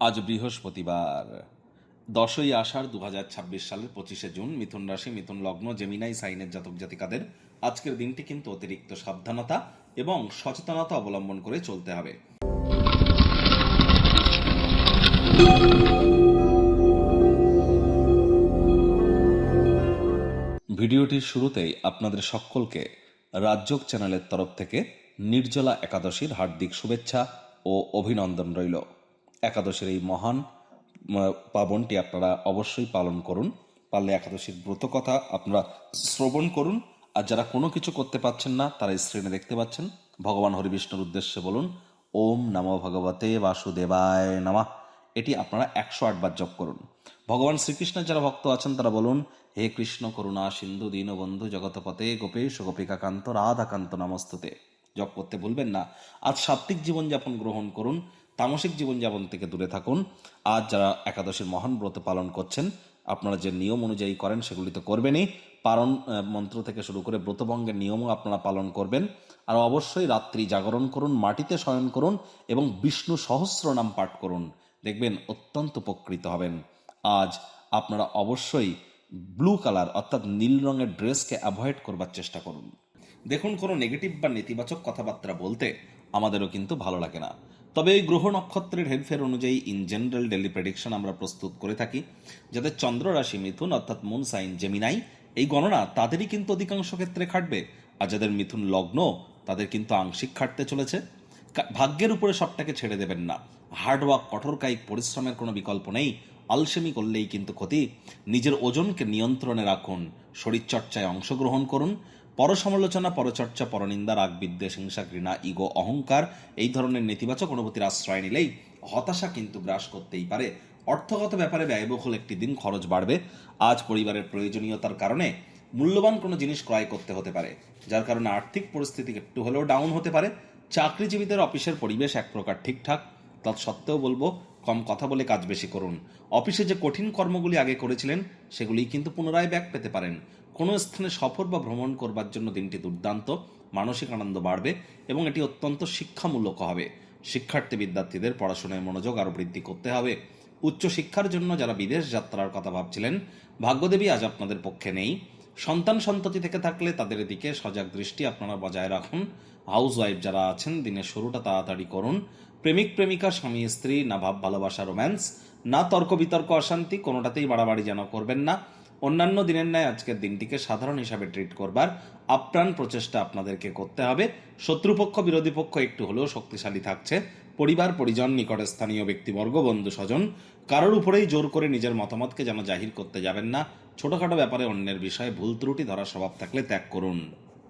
আজ বৃহস্পতিবার 10ই আষাঢ় 2026 সালের 25শে জুন। মিথুন রাশি, মিথুন লগ্ন, জেমিনাই সাইনের জাতক জাতিকাদের আজকের দিনটি কিন্তু অতিরিক্ত সাবধানতা এবং সচেতনতা অবলম্বন করে চলতে হবে। ভিডিওটির শুরুতেই আপনাদের সকলকে রাজযোগ চ্যানেলের তরফ থেকে নির্জলা একাদশীর হার্দিক শুভেচ্ছা ও অভিনন্দন রইল। একাদশীর এই মহান পাবনটি আপনারা অবশ্যই পালন করুন। পারলে একাদশীর ব্রত কথা আপনারা শ্রবণ করুন। আর যারা কোনো কিছু করতে পারছেন না, তারা স্ক্রিনে দেখতে পাচ্ছেন, ভগবান হরিবিষ্ণুর উদ্দেশ্যে বলুন ওম নমো ভগবতে বাসুদেবায় নমঃ। এটি আপনারা 108 বার জপ করুন। ভগবান শ্রীকৃষ্ণের যারা ভক্ত আছেন তারা বলুন হে কৃষ্ণ করুণা সিন্ধু দীনবন্ধু জগৎপতে গোপেশ গোপিকাকান্ত রাধাকান্ত নমস্তুতে। জপ করতে ভুলবেন না। আজ সাত্ত্বিক জীবনযাপন গ্রহণ করুন, তামসিক জীবনযাপন থেকে দূরে থাকুন। আজ যারা একাদশীর মহান ব্রত পালন করছেন, আপনারা যে নিয়ম অনুযায়ী করেন সেগুলি তো করবেনই, পারণ মন্ত্র থেকে শুরু করে ব্রতভঙ্গের নিয়মও আপনারা পালন করবেন। আর অবশ্যই রাত্রি জাগরণ করুন, মাটিতে শয়ন করুন এবং বিষ্ণু সহস্র নাম পাঠ করুন। দেখবেন অত্যন্ত উপকৃত হবেন। আজ আপনারা অবশ্যই ব্লু কালার অর্থাৎ নীল রঙের ড্রেসকে অ্যাভয়েড করবার চেষ্টা করুন। দেখুন, কোনো নেগেটিভ বা নেতিবাচক কথাবার্তা বলতে আমাদেরও কিন্তু ভালো লাগে না। তবে এই গ্রহ নক্ষত্রের হেরফের অনুযায়ী ইন জেনারেল ডেলি প্রেডিকশন আমরা প্রস্তুত করে থাকি। যাদের চন্দ্র রাশি মিথুন অর্থাৎ মুন সাইন জেমিনাই, এই গণনা তাদেরই কিন্তু অধিকাংশ ক্ষেত্রে খাটবে। আর যাদের মিথুন লগ্ন, তাদের কিন্তু আংশিক খাটতে চলেছে। ভাগ্যের উপরে সবটাকে ছেড়ে দেবেন না। হার্ডওয়ার্ক, কঠোর কায়িক পরিশ্রমের কোনো বিকল্প নেই। আলসেমি করলেই কিন্তু ক্ষতি। নিজের ওজনকে নিয়ন্ত্রণে রাখুন, শরীরচর্চায় অংশগ্রহণ করুন। পরসমালোচনা, পরচর্চা, পরনিন্দা, রাগ, বিদ্বেষ, হিংসা, ঘৃণা, ইগো, অহংকার এই ধরনের নেতিবাচক অনুভূতির আশ্রয় নিলেই হতাশা কিন্তু গ্রাস করতেই পারে। অর্থগত ব্যাপারে ব্যয়বহুল একটি দিন, খরচ বাড়বে। আজ পরিবারের প্রয়োজনীয়তার কারণে মূল্যবান কোনো জিনিস ক্রয় করতে হতে পারে, যার কারণে আর্থিক পরিস্থিতি একটু হলেও ডাউন হতে পারে। চাকরিজীবীদের অফিসের পরিবেশ এক প্রকার ঠিকঠাক, তৎসত্ত্বেও বলবো কম কথা বলে কাজ বেশি করুন। অফিসে যে কঠিন কর্মগুলি আগে করেছিলেন সেগুলি কিন্তু পুনরায় ব্যাক পেতে পারেন। কোনো স্থানে সফর বা ভ্রমণ করবার জন্য দিনটি দুর্দান্ত। মানসিক আনন্দ বাড়বে এবং এটি অত্যন্ত শিক্ষামূলক হবে। শিক্ষার্থী বিদ্যার্থীদের পড়াশোনায় মনোযোগ আরও বৃদ্ধি করতে হবে। উচ্চশিক্ষার জন্য যারা বিদেশ যাত্রার কথা ভাবছিলেন, ভাগ্যদেবী আজ আপনাদের পক্ষে নেই। সন্তান সন্ততি থেকে থাকলে তাদের দিকে সজাগ দৃষ্টি আপনারা বজায় রাখুন। হাউস ওয়াইফ যারা আছেন, দিনের শুরুটা তাড়াতাড়ি করুন। প্রেমিক প্রেমিকা, স্বামী স্ত্রী, না ভাব ভালোবাসা রোম্যান্স, না তর্ক বিতর্ক অশান্তি, কোনোটাতেই বাড়াবাড়ি যেন করবেন না। অন্যান্য দিনের ন্যায় আজকের দিনটিকে সাধারণ হিসাবে ট্রিট করবার আপ্রাণ প্রচেষ্টা আপনাদেরকে করতে হবে। শত্রুপক্ষ, বিরোধী পক্ষ একটু হলেও শক্তিশালী থাকছে। পরিবার পরিজন, নিকট স্থানীয় ব্যক্তিবর্গ, বন্ধু স্বজন, কারোর উপরেই জোর করে নিজের মতামতকে যেন জাহির করতে যাবেন না। ছোটখাটো ব্যাপারে অন্যের বিষয়ে ভুল ত্রুটি ধরার স্বভাব থাকলে ত্যাগ করুন।